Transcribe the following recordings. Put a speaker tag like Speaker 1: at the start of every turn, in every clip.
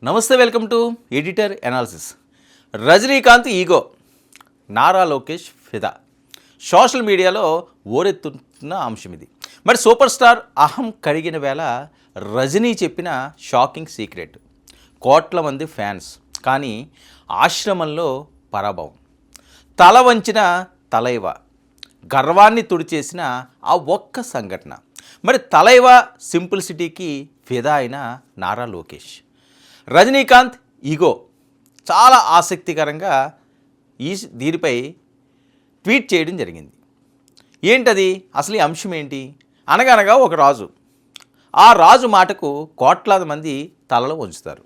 Speaker 1: నమస్తే, welcome to editor analysis. Rajinikanth ego, Nara Lokesh ఫిదా social మీడియాలో ఓరెత్తుతున్న అంశం ఇది. మరి సూపర్ స్టార్ అహం కడిగిన వేళ రజనీ చెప్పిన షాకింగ్ సీక్రెట్. కోట్ల మంది ఫ్యాన్స్, కానీ ఆశ్రమంలో పరాభవం. తల వంచిన తలైవ, గర్వాన్ని తుడిచేసిన ఆ ఒక్క సంఘటన. మరి తలైవ సింప్లిసిటీకి ఫిదా అయిన నారా లోకేష్. రజనీకాంత్ ఈగో చాలా ఆసక్తికరంగా దీనిపై ట్వీట్ చేయడం జరిగింది. ఏంటది, అసలు ఈ అంశం ఏంటి? అనగనగా ఒక రాజు, ఆ రాజు మాటకు కోట్లాది మంది తలలు వంచుతారు.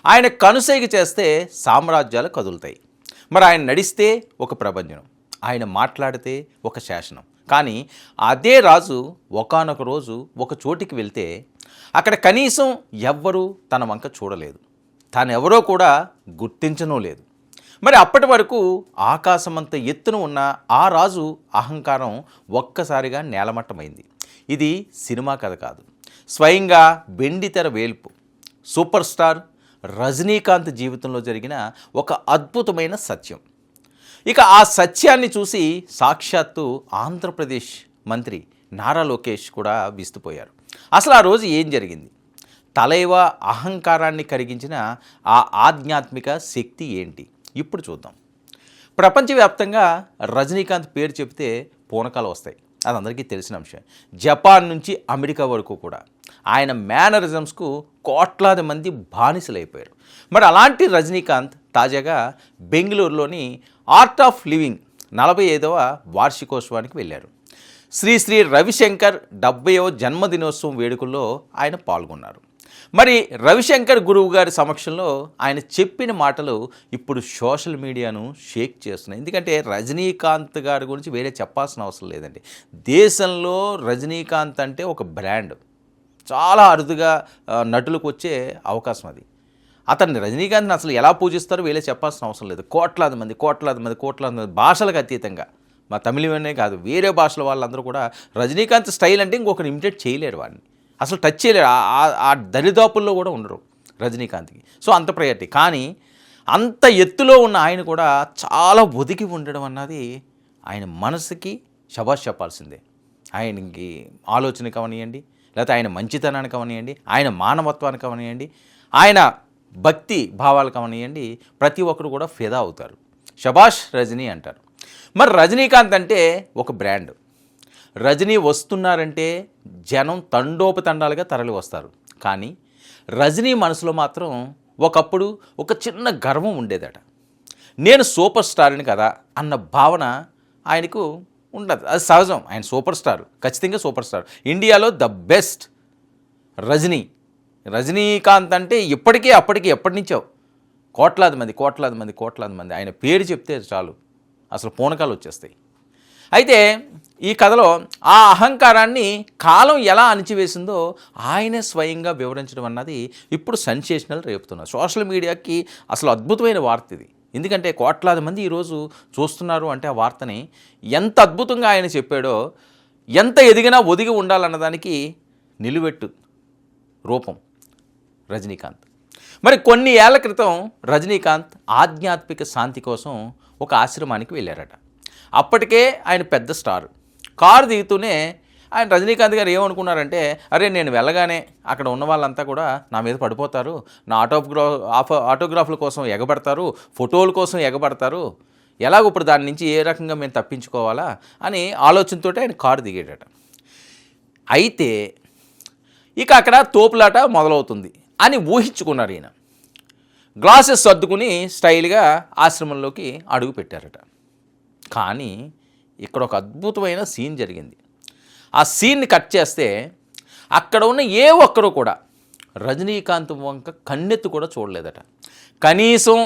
Speaker 1: ఆయన కనుసైగ చేస్తే సామ్రాజ్యాలు కదులుతాయి. మరి ఆయన నడిస్తే ఒక ప్రభంజనం, ఆయన మాట్లాడితే ఒక శాసనం. కానీ అదే రాజు ఒకానొక రోజు ఒక చోటికి వెళ్తే అక్కడ కనీసం ఎవ్వరూ తన వంక చూడలేదు, తానెవరో కూడా గుర్తించనూ లేదు. మరి అప్పటి వరకు ఆకాశమంత ఎత్తున ఉన్న ఆ రాజు అహంకారం ఒక్కసారిగా నేలమట్టమైంది. ఇది సినిమా కథ కాదు, స్వయంగా వెండితెర వేల్పు. సూపర్ స్టార్ రజనీకాంత్ జీవితంలో జరిగిన ఒక అద్భుతమైన సత్యం. ఇక ఆ సత్యాన్ని చూసి సాక్షాత్తు ఆంధ్రప్రదేశ్ మంత్రి నారా లోకేష్ కూడా విస్తుపోయారు. అసలు ఆ రోజు ఏం జరిగింది? తలైవ అహంకారాన్ని కరిగించిన ఆ ఆధ్యాత్మిక శక్తి ఏంటి? ఇప్పుడు చూద్దాం. ప్రపంచవ్యాప్తంగా రజనీకాంత్ పేరు చెబితే పూనకాలు వస్తాయి, అది అందరికీ తెలిసిన అంశం. జపాన్ నుంచి అమెరికా వరకు కూడా ఆయన మేనరిజమ్స్కు కోట్లాది మంది బానిసలైపోయారు. మరి అలాంటి రజనీకాంత్ తాజాగా బెంగళూరులోని ఆర్ట్ ఆఫ్ లివింగ్ 45వ వార్షికోత్సవానికి వెళ్ళారు. శ్రీ శ్రీ రవిశంకర్ 70వ జన్మదినోత్సవం వేడుకల్లో ఆయన పాల్గొన్నారు. మరి రవిశంకర్ గురువు గారి సమక్షంలో ఆయన చెప్పిన మాటలు ఇప్పుడు సోషల్ మీడియాను షేక్ చేస్తున్నాయి. ఎందుకంటే రజనీకాంత్ గారి గురించి వేరే చెప్పాల్సిన అవసరం లేదండి. దేశంలో రజనీకాంత్ అంటే ఒక బ్రాండ్, చాలా అరుదుగా నటులకు వచ్చే అవకాశం అది. అతన్ని రజనీకాంత్ని అసలు ఎలా పూజిస్తారో వేరే చెప్పాల్సిన అవసరం లేదు. కోట్లాది మంది భాషలకు అతీతంగా, మా తమిళనే కాదు వేరే భాషల వాళ్ళందరూ కూడా రజనీకాంత్ స్టైల్ అంటే ఇంకొకరు ఇమిటేట్ చేయలేరు, వాడిని అసలు టచ్ చేయలేరు. ఆ దరిదాపుల్లో కూడా ఉండరు రజనీకాంత్కి. సో అంత ప్రయారిటీ. కానీ అంత ఎత్తులో ఉన్న ఆయన కూడా చాలా ఒదిగి ఉండడం అన్నది ఆయన మనసుకి శబాష్ చెప్పాల్సిందే. ఆయనకి ఆలోచన కవనియండి, లేకపోతే ఆయన మంచితనానికి కవనియండి, ఆయన మానవత్వానికి కవనియండి, ఆయన భక్తి భావాలు కవనియండి, ప్రతి ఒక్కరు కూడా ఫిదా అవుతారు. శబాష్ రజనీ అంటారు. మరి రజనీకాంత్ అంటే ఒక బ్రాండ్. రజనీ వస్తున్నారంటే జనం తండోపతండాలుగా తరలి వస్తారు. కానీ రజనీ మనసులో మాత్రం ఒకప్పుడు ఒక చిన్న గర్వం ఉండేదట. నేను సూపర్ స్టార్ని కదా అన్న భావన ఆయనకు ఉండదు, అది సహజం. ఆయన సూపర్ స్టార్, ఖచ్చితంగా సూపర్ స్టార్. ఇండియాలో ద బెస్ట్ రజనీకాంత్ అంటే ఇప్పటికీ అప్పటికి ఎప్పటి నుంచో కోట్లాది మంది ఆయన పేరు చెప్తే చాలు అసలు పూనకాలు వచ్చేస్తాయి. అయితే ఈ కథలో ఆ అహంకారాన్ని కాలం ఎలా అణిచివేసిందో ఆయనే స్వయంగా వివరించడం అన్నది ఇప్పుడు సెన్సేషనల్ రేపుతున్నారు సోషల్ మీడియాకి. అసలు అద్భుతమైన వార్త ఇది. ఎందుకంటే కోట్లాది మంది ఈరోజు చూస్తున్నారు అంటే ఆ వార్తని ఎంత అద్భుతంగా ఆయన చెప్పాడో, ఎంత ఎదిగినా ఒదిగి ఉండాలన్నదానికి నిలువెట్టు రూపం రజనీకాంత్. మరి కొన్ని ఏళ్ల క్రితం రజనీకాంత్ ఆధ్యాత్మిక శాంతి కోసం ఒక ఆశ్రమానికి వెళ్ళారట. అప్పటికే ఆయన పెద్ద స్టార్. కారు దిగుతూనే ఆయన రజనీకాంత్ గారు ఏమనుకున్నారంటే, అరే నేను వెళ్ళగానే అక్కడ ఉన్న వాళ్ళంతా కూడా నా మీద పడిపోతారు, నా ఆటోగ్రాఫ్ల కోసం ఎగబడతారు, ఫోటోల కోసం ఎగబడతారు, ఎలాగో ఇప్పుడు దాని నుంచి ఏ రకంగా మేము తప్పించుకోవాలా అని ఆలోచనతో ఆయన కారు దిగాడట. అయితే ఇక అక్కడ తోపులాట మొదలవుతుంది అని ఊహించుకున్నారు ఈయన. గ్లాసెస్ సర్దుకుని స్టైల్గా ఆశ్రమంలోకి అడుగు పెట్టారట. కానీ ఇక్కడ ఒక అద్భుతమైన సీన్ జరిగింది. ఆ సీన్ని కట్ చేస్తే అక్కడ ఉన్న ఏ ఒక్కరూ కూడా రజనీకాంత్ వంక కన్నెత్తు కూడా చూడలేదట. కనీసం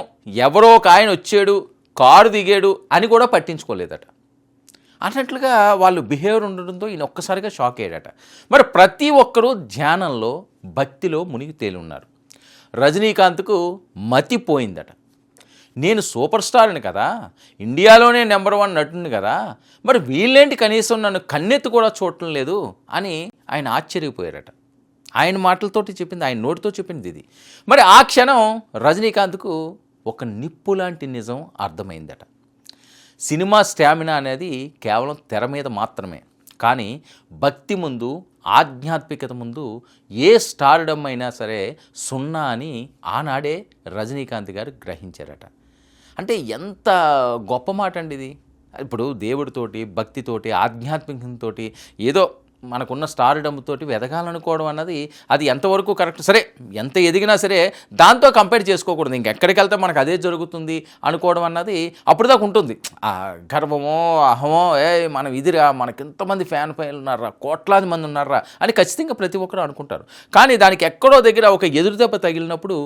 Speaker 1: ఎవరో ఒక ఆయన వచ్చాడు, కారు దిగాడు అని కూడా పట్టించుకోలేదట. అన్నట్లుగా వాళ్ళు బిహేవియర్ ఉండడంతో ఈయన ఒక్కసారిగా షాక్ అయ్యాడట. మరి ప్రతి ఒక్కరూ ధ్యానంలో, భక్తిలో మునిగి తేలి ఉన్నారు. రజనీకాంత్కు మతిపోయిందట. నేను సూపర్ స్టార్ని కదా, ఇండియాలోనే నెంబర్ 1 నటుని కదా, మరి వీళ్ళేంటి కనీసం నన్ను కన్నెత్తి కూడా చూడటం లేదు అని ఆయన ఆశ్చర్యపోయారట. ఆయన మాటలతోటి చెప్పింది, ఆయన నోటితో చెప్పింది ఇది. మరి ఆ క్షణం రజనీకాంత్కు ఒక నిప్పు లాంటి నిజం అర్థమైందట. సినిమా స్టామినా అనేది కేవలం తెర మీద మాత్రమే, కానీ భక్తి ముందు, ఆధ్యాత్మికత ముందు ఏ స్టార్డమ్ అయినా సరే సున్నా అని ఆనాడే రజనీకాంత్ గారు గ్రహించారట. అంటే ఎంత గొప్ప మాట అండి ఇది. ఇప్పుడు దేవుడితోటి, భక్తితోటి, ఆధ్యాత్మికంతో ఏదో మనకున్న స్టార్డమ్తోటి వెదగాలనుకోవడం అన్నది అది ఎంతవరకు కరెక్ట్. సరే, ఎంత ఎదిగినా సరే దాంతో కంపేర్ చేసుకోకూడదు. ఇంకెక్కడికి వెళ్తే మనకు అదే జరుగుతుంది అనుకోవడం అన్నది అప్పుడు దాకా ఉంటుంది. ఆ గర్వమో, అహమో, మనం ఇదిరా, మనకి ఎంతమంది ఫ్యాన్ పైలు ఉన్నారా, కోట్లాది మంది ఉన్నారా అని ఖచ్చితంగా ప్రతి ఒక్కరు అనుకుంటారు. కానీ దానికి ఎక్కడో దగ్గర ఒక ఎదురుదెబ్బ తగిలినప్పుడు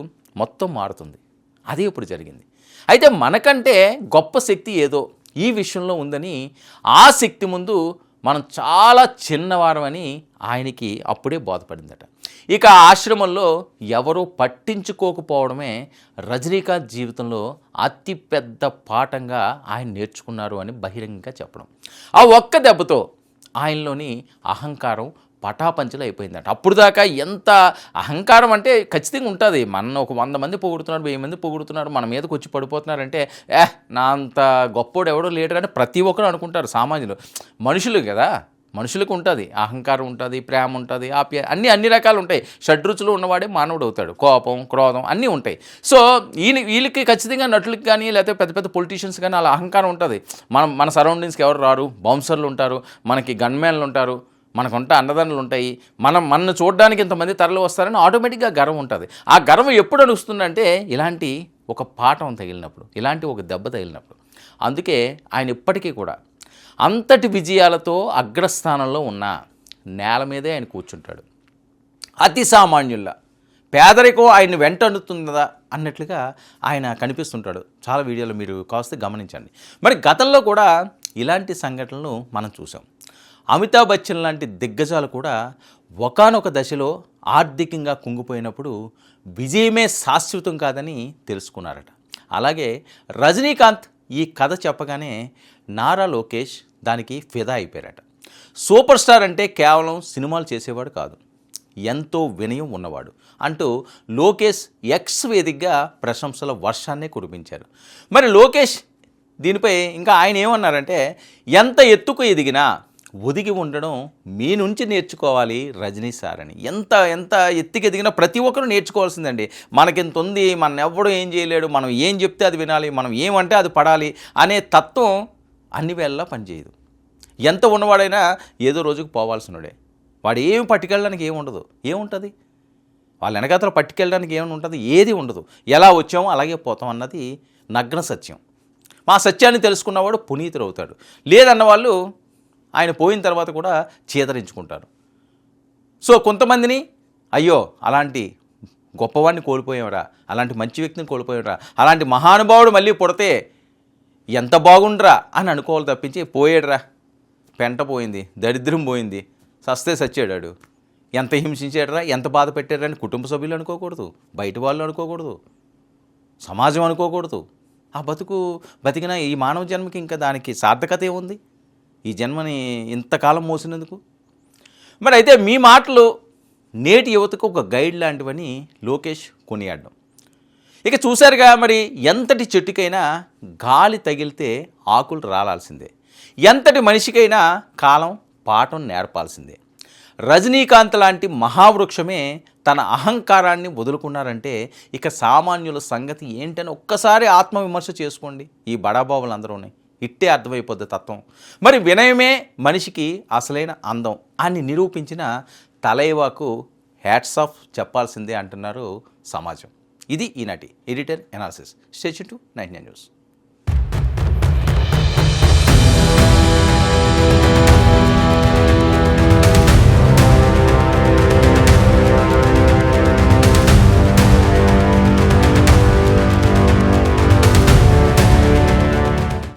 Speaker 1: మొత్తం మారుతుంది. అదే ఇప్పుడు జరిగింది. అయితే మనకంటే గొప్ప శక్తి ఏదో ఈ విషయంలో ఉందని, ఆ శక్తి ముందు మనం చాలా చిన్నవారమని ఆయనకి అప్పుడే బోధపడిందట. ఇక ఆశ్రమంలో ఎవరూ పట్టించుకోకపోవడమే రజనీకాంత్ జీవితంలో అతిపెద్ద పాఠంగా ఆయన నేర్చుకున్నారు అని బహిరంగంగా చెప్పడం. ఆ ఒక్క దెబ్బతో ఆయనలోని అహంకారం పటాపంచలు అయిపోయిందట. అప్పుడు దాకా ఎంత అహంకారం అంటే ఖచ్చితంగా ఉంటుంది. మన ఒక 100 మంది పొగుడుతున్నాడు, 1000 మంది పొగుడుతున్నాడు, మన మీదకి వచ్చి పడిపోతున్నారంటే నా అంత గొప్పోడు ఎవడో లేడు అని ప్రతి ఒక్కరు అనుకుంటారు. సామాన్యులు మనుషులు కదా, మనుషులకు ఉంటుంది అహంకారం, ఉంటుంది ప్రేమ, ఉంటుంది అన్ని రకాలు ఉంటాయి. షడ్రుచులు ఉన్నవాడే మానవుడు అవుతాడు. కోపం, క్రోధం అన్నీ ఉంటాయి. సో వీళ్ళకి ఖచ్చితంగా నటులకి కానీ లేకపోతే పెద్ద పెద్ద పొలిటీషియన్స్ కానీ అలా అహంకారం ఉంటుంది. మన సరౌండింగ్స్కి ఎవరు రారు, బౌన్సర్లు ఉంటారు, మనకి గన్మ్యాన్లు ఉంటారు, మనకుంటే అన్నదానాలు ఉంటాయి, మనల్ని చూడడానికి ఇంతమంది తరలి వస్తారని ఆటోమేటిక్గా గర్వం ఉంటుంది. ఆ గర్వం ఎప్పుడు అనిస్తుందంటే ఇలాంటి ఒక పాఠం తగిలినప్పుడు, ఇలాంటి ఒక దెబ్బ తగిలినప్పుడు. అందుకే ఆయన ఇప్పటికీ కూడా అంతటి విజయాలతో అగ్రస్థానంలో ఉన్న నేల మీదే ఆయన కూర్చుంటాడు. అతి సామాన్యుల్లా, పేదరికం ఆయన్ని వెంటనుతుందా అన్నట్లుగా ఆయన కనిపిస్తుంటాడు. చాలా వీడియోలు మీరు కాస్త గమనించండి. మరి గతంలో కూడా ఇలాంటి సంఘటనలు మనం చూసాం. అమితాబ్ బచ్చన్ లాంటి దిగ్గజాలు కూడా ఒకానొక దశలో ఆర్థికంగా కుంగిపోయినప్పుడు విజయమే శాశ్వతం కాదని తెలుసుకున్నారట. అలాగే రజనీకాంత్ ఈ కథ చెప్పగానే నారా లోకేష్ దానికి ఫిదా అయిపోయారట. సూపర్ స్టార్ అంటే కేవలం సినిమాలు చేసేవాడు కాదు, ఎంతో వినయం ఉన్నవాడు అంటూ లోకేష్ ఎక్స్ వేదికగా ప్రశంసల వర్షాన్నే కురిపించారు. మరి లోకేష్ దీనిపై ఇంకా ఆయన ఏమన్నారంటే, ఎంత ఎత్తుకు ఎదిగినా ఒదిగి ఉండడం మీ నుంచి నేర్చుకోవాలి రజనీ సార్ అని. ఎంత ఎత్తుకెదిగినా ప్రతి ఒక్కరు నేర్చుకోవాల్సిందండి. మనకింత ఉంది, మన ఎవ్వడూ ఏం చేయలేడు, మనం ఏం చెప్తే అది వినాలి, మనం ఏమంటే అది పడాలి అనే తత్వం అన్ని వేళలా పనిచేయదు. ఎంత ఉన్నవాడైనా ఏదో రోజుకు పోవాల్సినడే. వాడు ఏమి పట్టుకెళ్ళడానికి ఏముండదు. ఏముంటుంది వాళ్ళ వెనకాతలు పట్టుకెళ్ళడానికి ఏమి ఉంటుంది? ఏది ఉండదు. ఎలా వచ్చామో అలాగే పోతాం అన్నది నగ్న సత్యం. మా సత్యాన్ని తెలుసుకున్నవాడు పునీతుడు అవుతాడు. లేదన్న వాళ్ళు ఆయన పోయిన తర్వాత కూడా చేదరించుకుంటారు. సో కొంతమందిని అయ్యో అలాంటి గొప్పవాడిని కోల్పోయావురా, అలాంటి మంచి వ్యక్తిని కోల్పోయావురా, అలాంటి మహానుభావుడు మళ్ళీ పుడితే ఎంత బాగుండ్రా అని అనుకోవాలి తప్పించి, పోయాడురా, పెంట పోయింది, దరిద్రం పోయింది, సస్తే సచ్చాడాడు, ఎంత హింసించాడురా, ఎంత బాధ పెట్టాడని కుటుంబ సభ్యులు అనుకోకూడదు, బయట వాళ్ళు అనుకోకూడదు, సమాజం అనుకోకూడదు. ఆ బతికిన ఈ మానవ జన్మకి ఇంకా దానికి సార్థకత ఏముంది? ఈ జన్మని ఇంతకాలం మోసినందుకు. మరి అయితే మీ మాటలు నేటి యువతకు ఒక గైడ్ లాంటివని లోకేష్ కొనియాడడం. ఇక చూశారుగా, మరి ఎంతటి చెట్టుకైనా గాలి తగిలితే ఆకులు రాలాల్సిందే, ఎంతటి మనిషికైనా కాలం పాఠం నేర్పాల్సిందే. రజనీకాంత్ లాంటి మహావృక్షమే తన అహంకారాన్ని వదులుకున్నారంటే ఇక సామాన్యుల సంగతి ఏంటని ఒక్కసారి ఆత్మవిమర్శ చేసుకోండి. ఈ బడాబాబులందరూనే ఇట్టే అర్థమైపోద్ది తత్వం. మరి వినయమే మనిషికి అసలైన అందం అని నిరూపించిన తలైవాకు హ్యాట్స్ ఆఫ్ చెప్పాల్సిందే అంటున్నారు సమాజం. ఇది ఈనాటి editor analysis. Stay tuned to 99 news.